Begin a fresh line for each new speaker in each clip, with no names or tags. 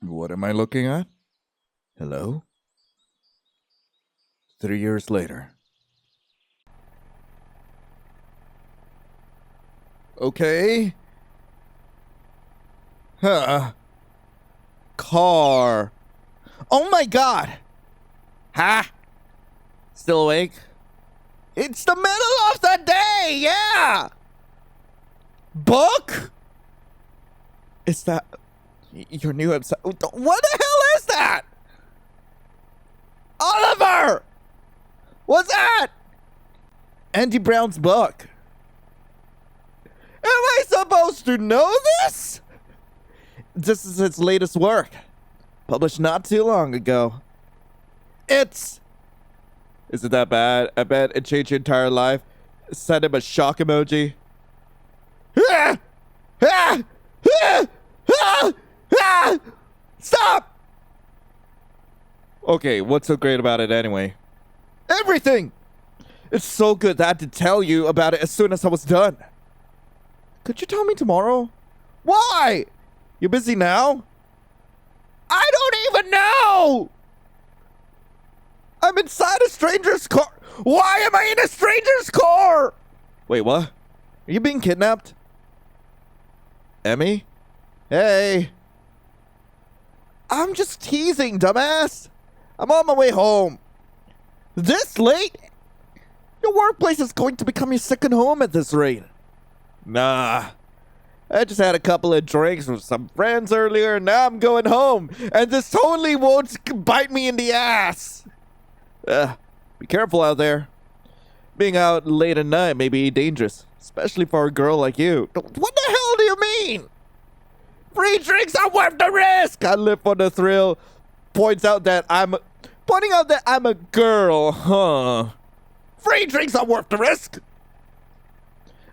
What am I looking at? Hello? 3 years later. Okay. Car. Oh my god! Huh? Still awake? It's the middle of the day, yeah! Book? Is that your new website? What the hell is that? Oliver! What's that? Andy Brown's book. Am I supposed to know this? This is its latest work, published not too long ago. Is it that bad? I bet it changed your entire life. Send him a shock emoji. Stop! Okay, what's so great about it anyway? Everything! It's so good that I had to tell you about it as soon as I was done. Could you tell me tomorrow? Why? You busy now? I don't even know! I'm inside a stranger's car. Why am I in a stranger's car? Wait, what? Are you being kidnapped? Emmy? Hey. I'm just teasing, dumbass. I'm on my way home. This late? Your workplace is going to become your second home at this rate. Nah. I just had a couple of drinks with some friends earlier, and now I'm going home. And this totally won't bite me in the ass. Be careful out there. Being out late at night may be dangerous, especially for a girl like you. What the hell do you mean? Free drinks are worth the risk. I live for the thrill. Pointing out that I'm a girl, huh? Free drinks are worth the risk.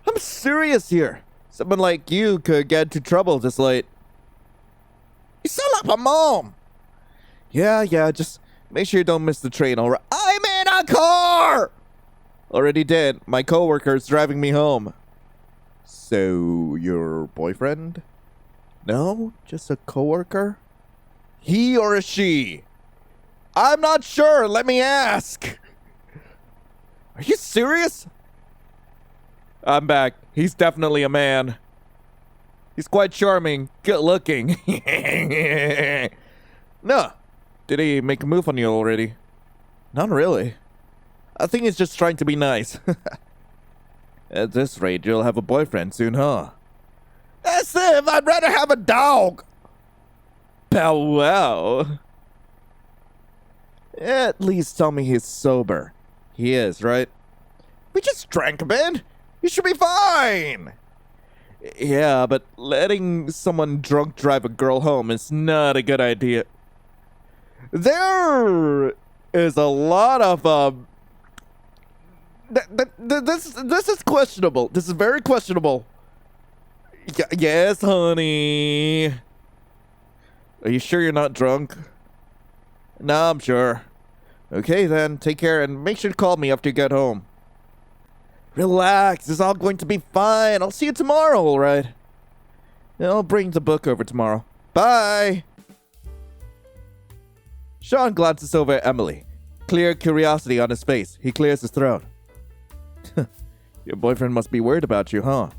I'm serious here. Someone like you could get into trouble this late. You sound like my mom. Yeah, just make sure you don't miss the train, alright? I'm in a car! Already did. My coworker's driving me home. So, your boyfriend? No, just a coworker? He or a she? I'm not sure. Let me ask. Are you serious? I'm back. He's definitely a man. He's quite charming, good looking. No. Did he make a move on you already? Not really. I think he's just trying to be nice. At this rate, you'll have a boyfriend soon, huh? As if I'd rather have a dog. Bow wow. At least tell me he's sober. He is, right? We just drank a bit. You should be fine. Yeah, but letting someone drunk drive a girl home is not a good idea. There is a lot of this is questionable. This is very questionable. Yes, honey. Are you sure you're not drunk? No, I'm sure. Okay then, take care and make sure to call me after you get home. Relax, it's all going to be fine. I'll see you tomorrow, alright? I'll bring the book over tomorrow. Bye! Sean glances over at Emily. Clear curiosity on his face. He clears his throat. Your boyfriend must be worried about you, huh?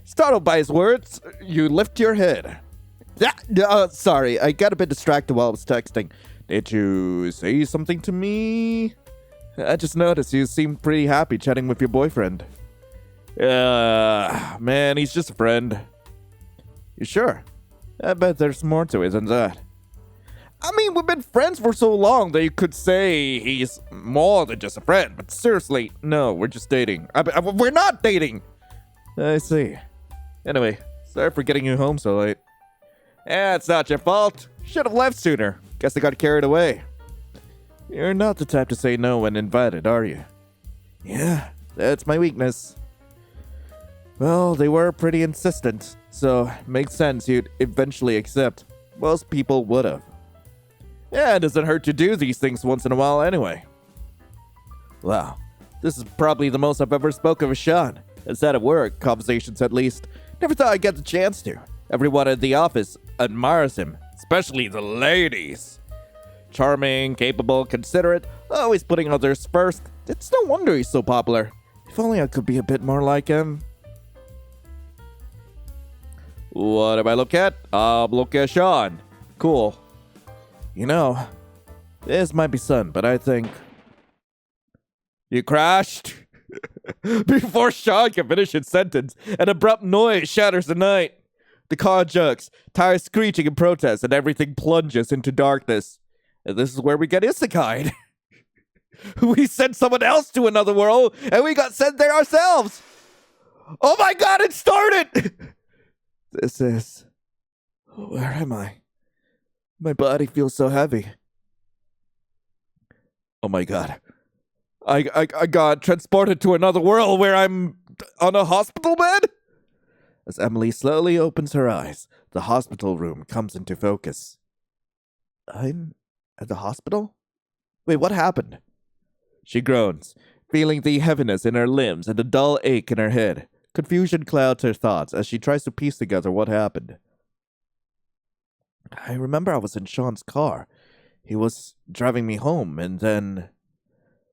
Startled by his words, you lift your head. Sorry, I got a bit distracted while I was texting. Did you say something to me? I just noticed you seemed pretty happy chatting with your boyfriend. Man, he's just a friend. You sure? I bet there's more to it than that. I mean, we've been friends for so long that you could say he's more than just a friend. But seriously, no, we're just dating. We're not dating! I see. Anyway, sorry for getting you home so late. It's not your fault. Should have left sooner. Guess I got carried away. You're not the type to say no when invited, are you? Yeah, that's my weakness. Well, they were pretty insistent, so makes sense you'd eventually accept. Most people would've. Yeah, it doesn't hurt to do these things once in a while anyway. Wow, this is probably the most I've ever spoken with Sean. Instead of work, conversations at least. Never thought I'd get the chance to. Everyone at the office admires him. especially the ladies. Charming, capable, considerate, always putting others first. It's no wonder he's so popular. If only I could be a bit more like him. What do I look at? Look at Sean. Cool. You know, this might be sun, but I think... You crashed? Before Sean can finish his sentence, an abrupt noise shatters the night. The car jerks, tires screeching in protest, and everything plunges into darkness. And this is where we get isekai. We sent someone else to another world, and we got sent there ourselves. Oh my god, it started! This is... Where am I? My body feels so heavy. Oh my god. I got transported to another world where I'm on a hospital bed? As Emily slowly opens her eyes, the hospital room comes into focus. I'm at the hospital? Wait, what happened? She groans, feeling the heaviness in her limbs and a dull ache in her head. Confusion clouds her thoughts as she tries to piece together what happened. I remember I was in Sean's car. He was driving me home, and then...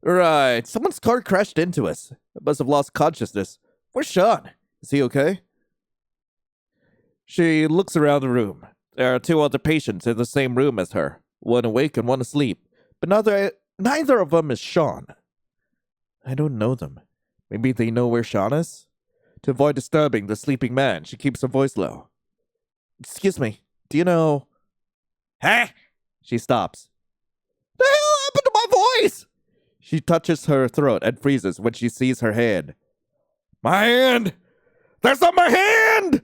Right, someone's car crashed into us. I must have lost consciousness. Where's Sean? Is he okay? She looks around the room. There are 2 other patients in the same room as her. One awake and one asleep. But neither of them is Sean. I don't know them. Maybe they know where Sean is? To avoid disturbing the sleeping man, she keeps her voice low. Excuse me, do you know... Huh? She stops. The hell happened to my voice? She touches her throat and freezes when she sees her hand. My hand! There's not my hand!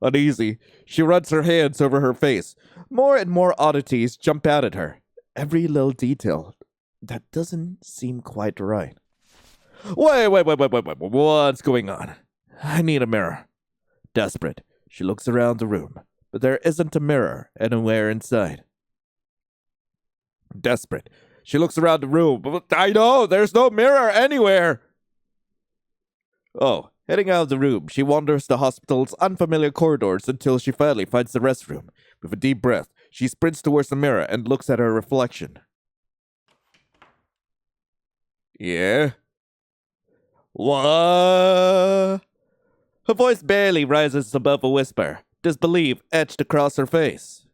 Uneasy, she runs her hands over her face. More and more oddities jump out at her. Every little detail. That doesn't seem quite right. Wait. What's going on? I need a mirror. Desperate, she looks around the room, but there isn't a mirror anywhere inside. Desperate, she looks around the room, but I know there's no mirror anywhere. Oh, heading out of the room, she wanders the hospital's unfamiliar corridors until she finally finds the restroom. With a deep breath, she sprints towards the mirror and looks at her reflection. Yeah? What? Her voice barely rises above a whisper, disbelief etched across her face.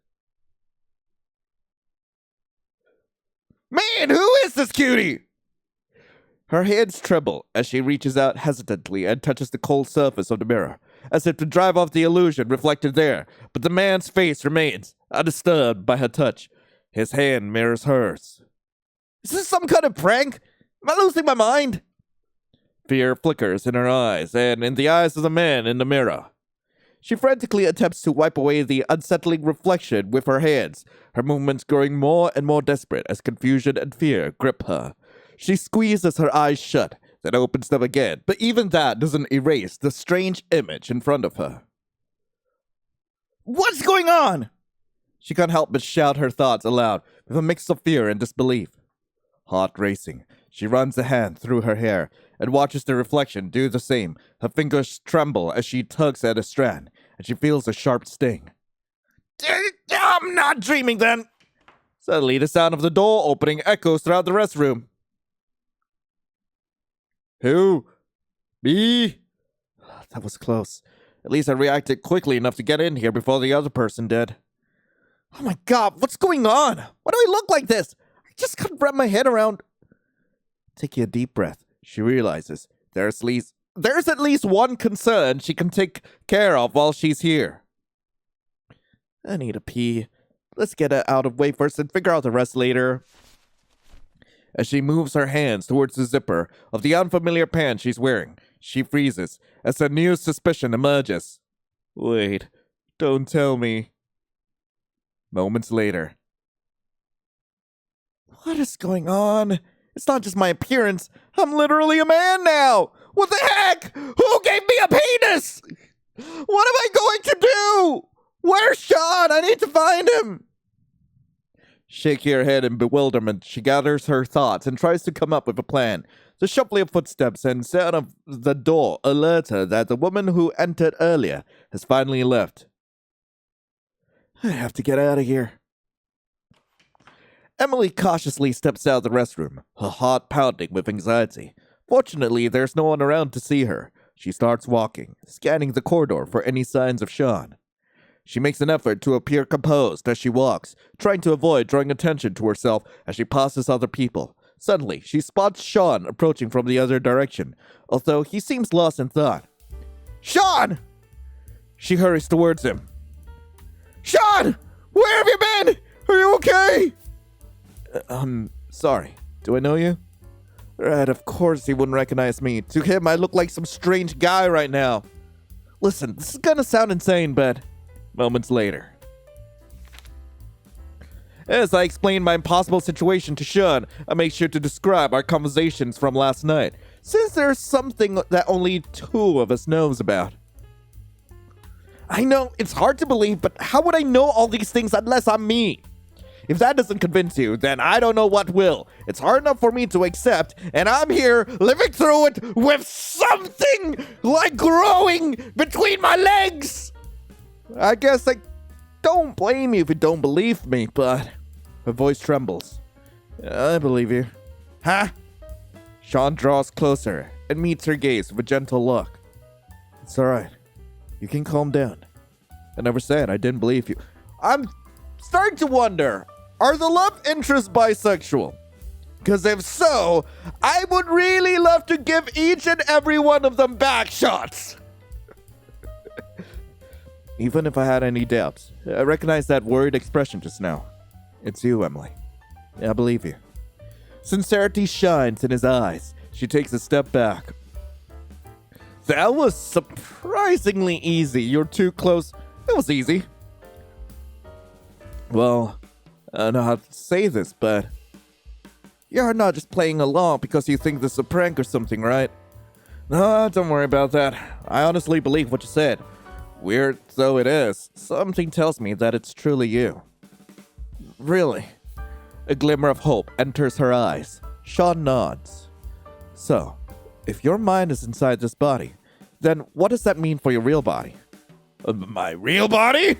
Man, who is this cutie? Her hands tremble as she reaches out hesitantly and touches the cold surface of the mirror, as if to drive off the illusion reflected there, but the man's face remains, undisturbed by her touch. His hand mirrors hers. Is this some kind of prank? Am I losing my mind? Fear flickers in her eyes and in the eyes of the man in the mirror. She frantically attempts to wipe away the unsettling reflection with her hands, her movements growing more and more desperate as confusion and fear grip her. She squeezes her eyes shut, then opens them again, but even that doesn't erase the strange image in front of her. What's going on? She can't help but shout her thoughts aloud, with a mix of fear and disbelief. Heart racing, she runs a hand through her hair and watches the reflection do the same. Her fingers tremble as she tugs at a strand, and she feels a sharp sting. I'm not dreaming then! Suddenly, the sound of the door opening echoes throughout the restroom. Who? Me? That was close. At least I reacted quickly enough to get in here before the other person did. Oh my god, what's going on? Why do I look like this? I just can't wrap my head around... Taking a deep breath, she realizes there's at least one concern she can take care of while she's here. I need a pee. Let's get it out of the way first and figure out the rest later. As she moves her hands towards the zipper of the unfamiliar pants she's wearing, she freezes as a new suspicion emerges. Wait, don't tell me. Moments later. What is going on? It's not just my appearance. I'm literally a man now. What the heck? Who gave me a penis? What am I going to do? Where's Sean? I need to find him. Shaking her head in bewilderment, she gathers her thoughts and tries to come up with a plan. The shuffling of footsteps and sound of the door alert her that the woman who entered earlier has finally left. I have to get out of here. Emily cautiously steps out of the restroom, her heart pounding with anxiety. Fortunately, there's no one around to see her. She starts walking, scanning the corridor for any signs of Sean. She makes an effort to appear composed as she walks, trying to avoid drawing attention to herself as she passes other people. Suddenly, she spots Sean approaching from the other direction, although he seems lost in thought. Sean! She hurries towards him. Sean! Where have you been? Are you okay? Sorry. Do I know you? Right, of course he wouldn't recognize me. To him, I look like some strange guy right now. Listen, this is gonna sound insane, but... Moments later. As I explain my impossible situation to Sean, I make sure to describe our conversations from last night, since there's something that only two of us knows about. I know, it's hard to believe, but how would I know all these things unless I'm me? If that doesn't convince you, then I don't know what will. It's hard enough for me to accept, and I'm here living through it with something like growing between my legs. I guess I don't blame you if you don't believe me, but... Her voice trembles. I believe you. Huh? Sean draws closer and meets her gaze with a gentle look. It's alright. You can calm down. I never said I didn't believe you. I'm starting to wonder, are the love interests bisexual? Because if so, I would really love to give each and every one of them back shots. Even if I had any doubts, I recognize that worried expression just now. It's you, Emily. I believe you. Sincerity shines in his eyes. She takes a step back. That was surprisingly easy. You're too close. It was easy. Well, I don't know how to say this, but... You're not just playing along because you think this is a prank or something, right? No, don't worry about that. I honestly believe what you said. Weird though it is, something tells me that it's truly you. Really? A glimmer of hope enters her eyes. Sean nods. So, if your mind is inside this body, then what does that mean for your real body? My real body?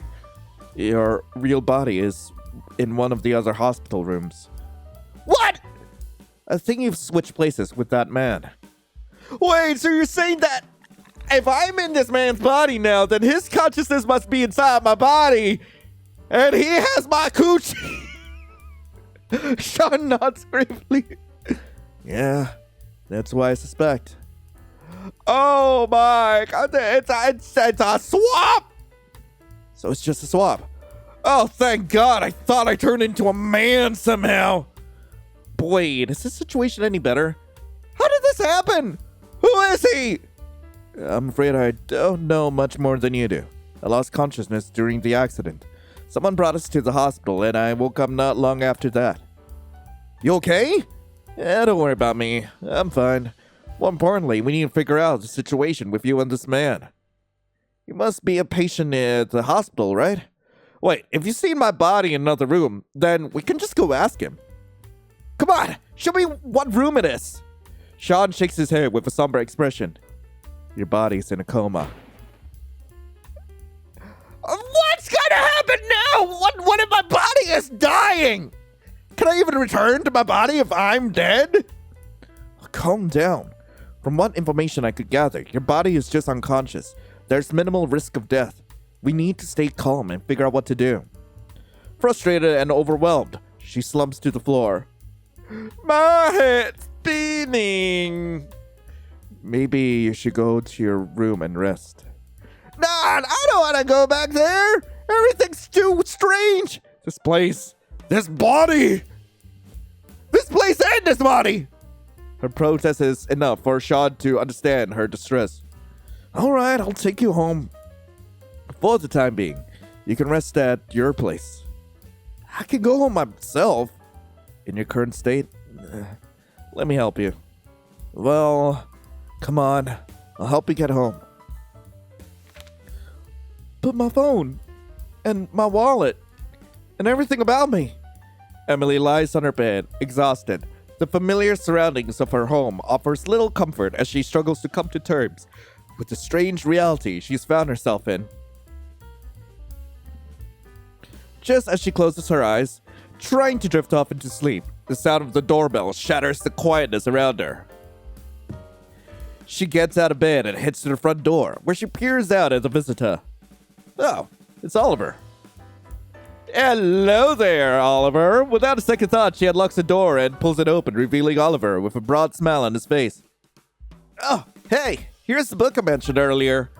Your real body is in one of the other hospital rooms. What? I think you've switched places with that man. Wait, so you're saying that if I'm in this man's body now, then his consciousness must be inside my body, and he has my coochie? Sean nods gravely. Yeah, that's why I suspect. Oh my God, it's a swap! So it's just a swap. Oh, thank God, I thought I turned into a man somehow. Wait, is this situation any better? How did this happen? Who is he? I'm afraid I don't know much more than you do. I lost consciousness during the accident. Someone brought us to the hospital, and I woke up not long after that. You okay? Yeah, don't worry about me. I'm fine. More importantly, we need to figure out the situation with you and this man. You must be a patient at the hospital, right? Wait, if you've seen my body in another room, then we can just go ask him. Come on, show me what room it is. Sean shakes his head with a somber expression. Your body's in a coma. What's gonna happen now? What if my body is dying? Can I even return to my body if I'm dead? Calm down. From what information I could gather, your body is just unconscious. There's minimal risk of death. We need to stay calm and figure out what to do. Frustrated and overwhelmed, she slumps to the floor. My head's spinning. Maybe you should go to your room and rest. Nah, I don't want to go back there. Everything's too strange. This place, this body, this place and this body. Her protest is enough for Sean to understand her distress. All right, I'll take you home. For the time being, you can rest at your place. I can go home myself. In your current state, let me help you. Well, come on. I'll help you get home. But my phone, and my wallet, and everything about me. Emily lies on her bed, exhausted. The familiar surroundings of her home offers little comfort as she struggles to come to terms with the strange reality she's found herself in. Just as she closes her eyes, trying to drift off into sleep, the sound of the doorbell shatters the quietness around her. She gets out of bed and heads to the front door, where she peers out at the visitor. Oh, it's Oliver. Hello there, Oliver. Without a second thought, she unlocks the door and pulls it open, revealing Oliver with a broad smile on his face. Oh, hey, here's the book I mentioned earlier.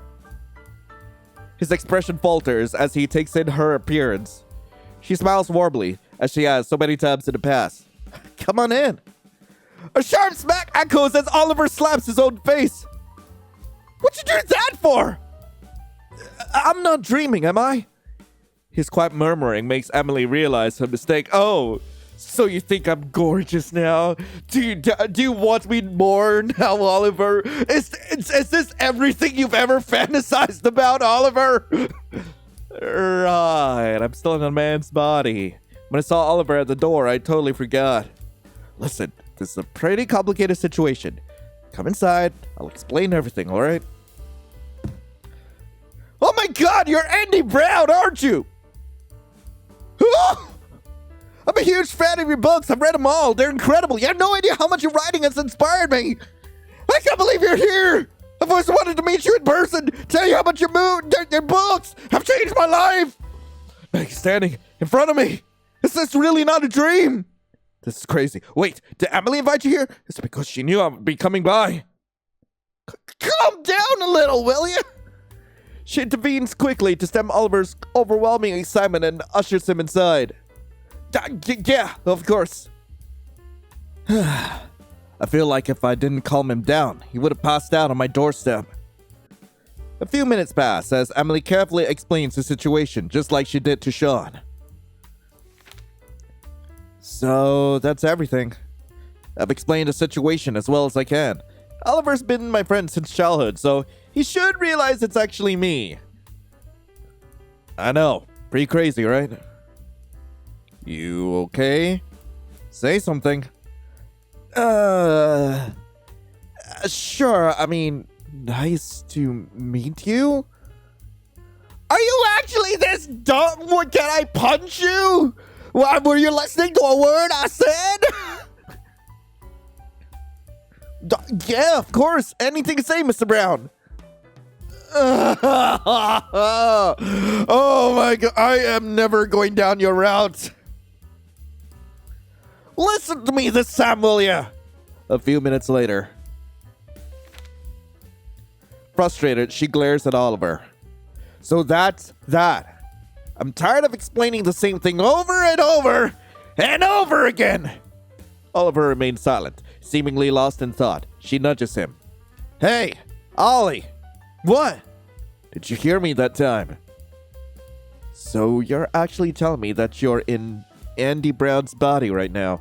His expression falters as he takes in her appearance. She smiles warmly, as she has so many times in the past. Come on in. A sharp smack echoes as Oliver slaps his own face. What'd you do that for? I'm not dreaming, am I? His quiet murmuring makes Emily realize her mistake. Oh, so you think I'm gorgeous now? Do you want me more now, Oliver? Is this everything you've ever fantasized about, Oliver? Right, I'm still in a man's body. When I saw Oliver at the door, I totally forgot. Listen, this is a pretty complicated situation. Come inside. I'll explain everything, all right? Oh my God, you're Andy Brown, aren't you? I'm a huge fan of your books. I've read them all. They're incredible. You have no idea how much your writing has inspired me. I can't believe you're here. I've always wanted to meet you in person. Tell you how much your books have changed my life. Now you're standing in front of me. Is this really not a dream? This is crazy. Wait, did Emily invite you here? It's because she knew I would be coming by. Calm down a little, will you? She intervenes quickly to stem Oliver's overwhelming excitement and ushers him inside. Yeah, of course. I feel like if I didn't calm him down, he would have passed out on my doorstep. A few minutes pass as Emily carefully explains the situation, just like she did to Sean. So, that's everything. I've explained the situation as well as I can. Oliver's been my friend since childhood, so he should realize it's actually me. I know. Pretty crazy, right? You okay? Say something. Sure. I mean, nice to meet you. Are you actually this dumb? What, can I punch you? Were you listening to a word I said? Yeah, of course. Anything to say, Mr. Brown. Oh my God. I am never going down your route. Listen to me this time, will ya? A few minutes later. Frustrated, she glares at Oliver. So that's that. I'm tired of explaining the same thing over and over and over again. Oliver remains silent, seemingly lost in thought. She nudges him. Hey, Ollie. What? Did you hear me that time? So you're actually telling me that you're in Andy Brown's body right now?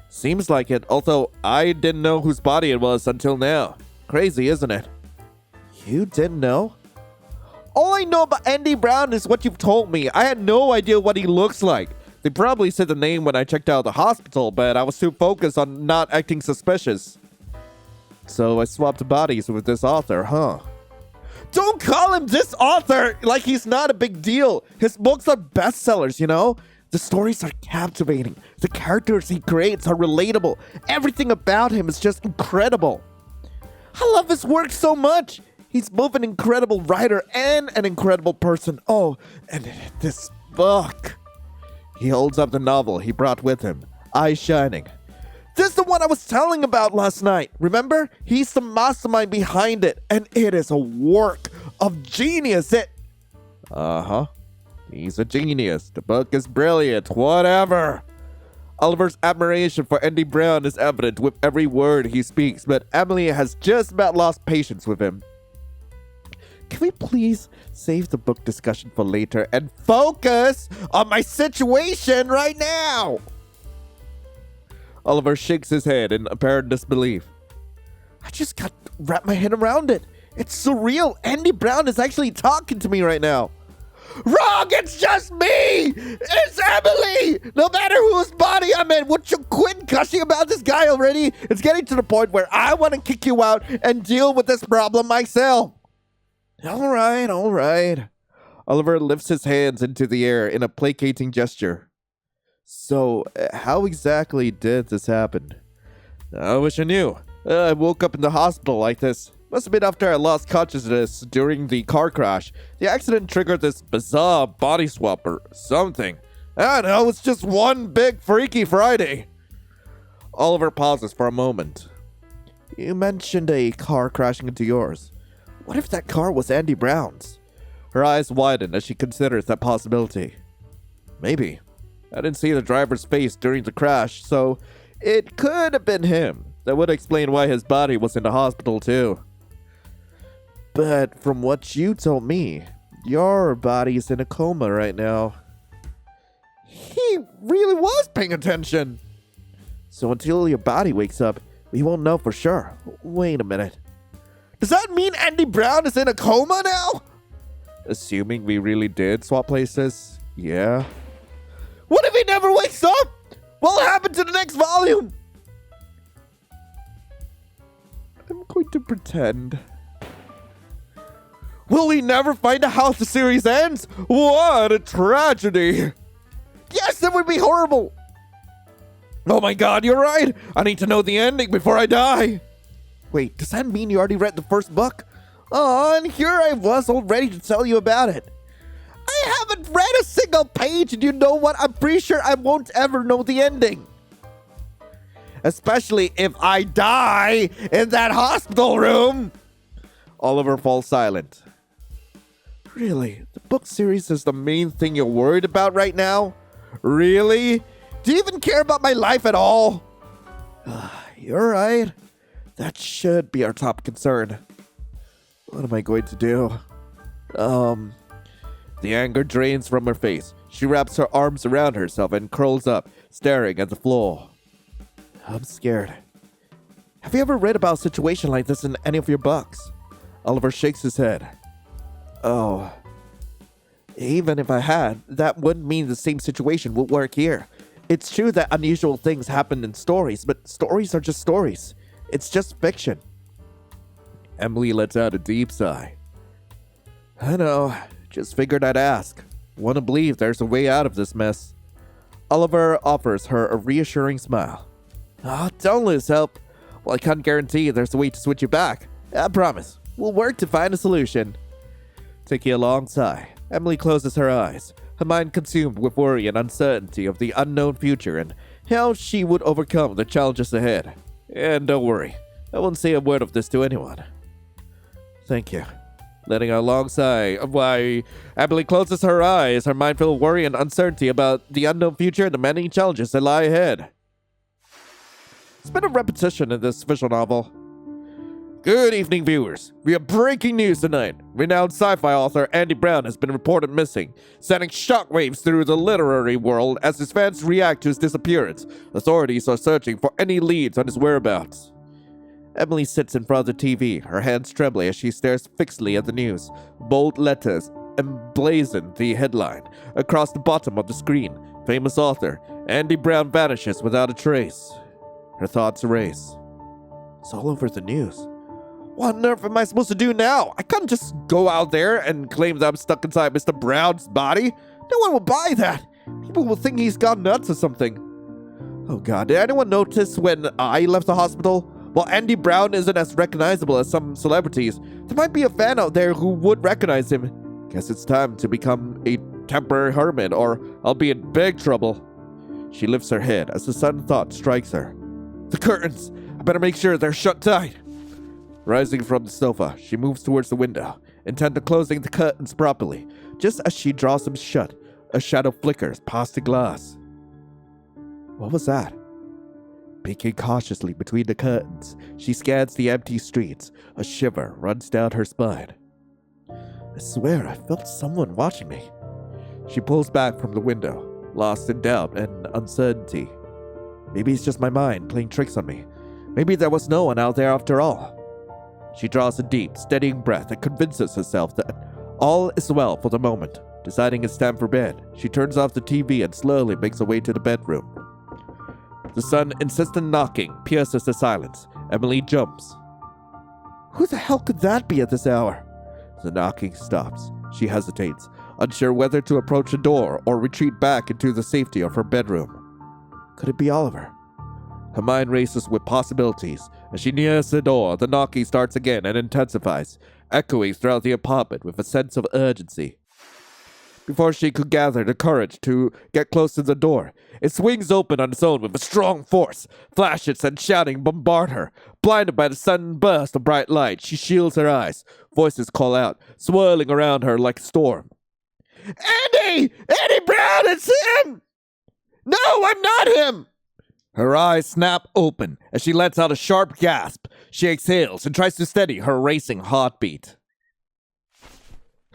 Seems like it, although I didn't know whose body it was until now. Crazy, isn't it? You didn't know? All I know about Andy Brown is what you've told me. I had no idea what he looks like. They probably said the name when I checked out of the hospital, but I was too focused on not acting suspicious. So I swapped bodies with this author, huh? Don't call him this author like he's not a big deal. His books are bestsellers, you know? The stories are captivating. The characters he creates are relatable. Everything about him is just incredible. I love his work so much. He's both an incredible writer and an incredible person. Oh, and this book. He holds up the novel he brought with him, eyes shining. This is the one I was telling about last night. Remember? He's the mastermind behind it, and it is a work of genius. Uh-huh. He's a genius. The book is brilliant. Whatever. Oliver's admiration for Andy Brown is evident with every word he speaks, but Emily has just about lost patience with him. Can we please save the book discussion for later and focus on my situation right now? Oliver shakes his head in apparent disbelief. I just got to wrap my head around it. It's surreal. Andy Brown is actually talking to me right now. Wrong! It's just me! It's Emily! No matter whose body I'm in, would you quit gushing about this guy already? It's getting to the point where I want to kick you out and deal with this problem myself. All right. Oliver lifts his hands into the air in a placating gesture. So, how exactly did this happen? I wish I knew. I woke up in the hospital like this. Must have been after I lost consciousness during the car crash. The accident triggered this bizarre body swap or something. I don't know, it's just one big Freaky Friday. Oliver pauses for a moment. You mentioned a car crashing into yours. What if that car was Andy Brown's? Her eyes widen as she considers that possibility. Maybe. I didn't see the driver's face during the crash, so it could have been him. That would explain why his body was in the hospital too. But from what you told me, your body's in a coma right now. He really was paying attention. So until your body wakes up, we won't know for sure. Wait a minute. Does that mean Andy Brown is in a coma now? Assuming we really did swap places, yeah. What if he never wakes up? What'll happen to the next volume? I'm going to pretend. Will we never find out how the series ends? What a tragedy. Yes, that would be horrible. Oh my god, you're right. I need to know the ending before I die. Wait, does that mean you already read the first book? Oh, and here I was all ready to tell you about it. I haven't read a single page, and you know what? I'm pretty sure I won't ever know the ending. Especially if I die in that hospital room. Oliver falls silent. Really? The book series is the main thing you're worried about right now? Really? Do you even care about my life at all? You're right. That should be our top concern. What am I going to do? The anger drains from her face. She wraps her arms around herself and curls up, staring at the floor. I'm scared. Have you ever read about a situation like this in any of your books? Oliver shakes his head. Oh. Even if I had, that wouldn't mean the same situation would work here. It's true that unusual things happen in stories, but stories are just stories. It's just fiction. Emily lets out a deep sigh. I know. Just figured I'd ask. Want to believe there's a way out of this mess. Oliver offers her a reassuring smile. Oh, don't lose hope. Well, I can't guarantee there's a way to switch you back. I promise. We'll work to find a solution. Taking a long sigh, Emily closes her eyes, her mind consumed with worry and uncertainty of the unknown future and how she would overcome the challenges ahead. And don't worry, I won't say a word of this to anyone. Thank you. Letting out a long sigh, why Emily closes her eyes, her mind filled with worry and uncertainty about the unknown future and the many challenges that lie ahead. It's been a repetition in this visual novel. Good evening, viewers. We have breaking news tonight. Renowned sci-fi author Andy Brown has been reported missing, sending shockwaves through the literary world as his fans react to his disappearance. Authorities are searching for any leads on his whereabouts. Emily sits in front of the TV, her hands trembling as she stares fixedly at the news. Bold letters emblazon the headline. Across the bottom of the screen, famous author Andy Brown vanishes without a trace. Her thoughts race. It's all over the news. What on earth am I supposed to do now? I can't just go out there and claim that I'm stuck inside Mr. Brown's body. No one will buy that. People will think he's gone nuts or something. Oh god, did anyone notice when I left the hospital? While Andy Brown isn't as recognizable as some celebrities, there might be a fan out there who would recognize him. Guess it's time to become a temporary hermit or I'll be in big trouble. She lifts her head as a sudden thought strikes her. The curtains! I better make sure they're shut tight. Rising from the sofa, she moves towards the window, intent on closing the curtains properly. Just as she draws them shut, a shadow flickers past the glass. What was that? Peeking cautiously between the curtains, she scans the empty streets. A shiver runs down her spine. I swear I felt someone watching me. She pulls back from the window, lost in doubt and uncertainty. Maybe it's just my mind playing tricks on me. Maybe there was no one out there after all. She draws a deep, steadying breath and convinces herself that all is well for the moment. Deciding it's time for bed, she turns off the TV and slowly makes her way to the bedroom. The sudden insistent knocking pierces the silence. Emily jumps. Who the hell could that be at this hour? The knocking stops. She hesitates, unsure whether to approach the door or retreat back into the safety of her bedroom. Could it be Oliver? Her mind races with possibilities. As she nears the door, the knocking starts again and intensifies, echoing throughout the apartment with a sense of urgency. Before she could gather the courage to get close to the door, it swings open on its own with a strong force. Flashes and shouting bombard her. Blinded by the sudden burst of bright light, she shields her eyes. Voices call out, swirling around her like a storm. Andy! Andy Brown, it's him! No, I'm not him! Her eyes snap open as she lets out a sharp gasp. She exhales and tries to steady her racing heartbeat.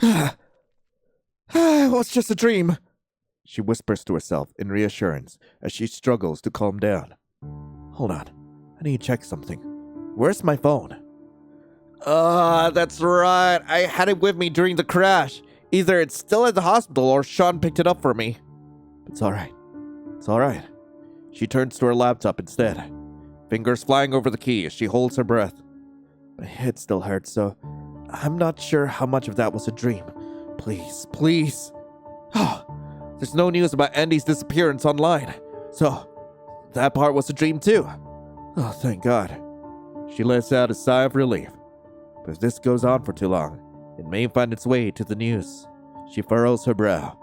It was just a dream, she whispers to herself in reassurance as she struggles to calm down. Hold on, I need to check something. Where's my phone? That's right. I had it with me during the crash. Either it's still at the hospital or Sean picked it up for me. It's alright. It's alright. She turns to her laptop instead, fingers flying over the key as she holds her breath. My head still hurts, so I'm not sure how much of that was a dream. Please, please. Oh, there's no news about Andy's disappearance online, so that part was a dream too. Oh, thank God. She lets out a sigh of relief. But if this goes on for too long, it may find its way to the news. She furrows her brow.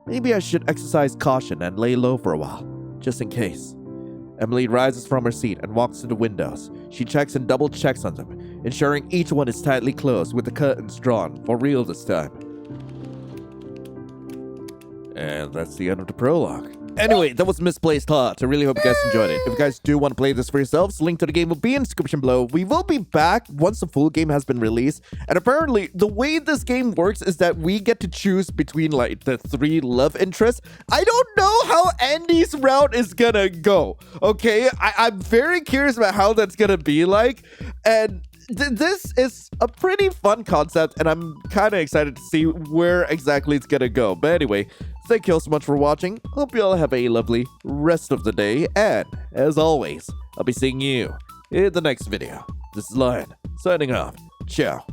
Maybe I should exercise caution and lay low for a while, just in case. Emily rises from her seat and walks to the windows. She checks and double checks on them, ensuring each one is tightly closed with the curtains drawn for real this time. And that's the end of the prologue. Anyway, that was Misplaced Heart. I really hope you guys enjoyed it. If you guys do want to play this for yourselves, link to the game will be in the description below. We will be back once the full game has been released. And apparently, the way this game works is that we get to choose between like the 3 love interests. I don't know how Andy's route is gonna go. Okay, I'm very curious about how that's gonna be like. And this is a pretty fun concept, and I'm kind of excited to see where exactly it's gonna go. But anyway, thank you all so much for watching. Hope you all have a lovely rest of the day, and as always, I'll be seeing you in the next video. This is Lion, signing off. Ciao.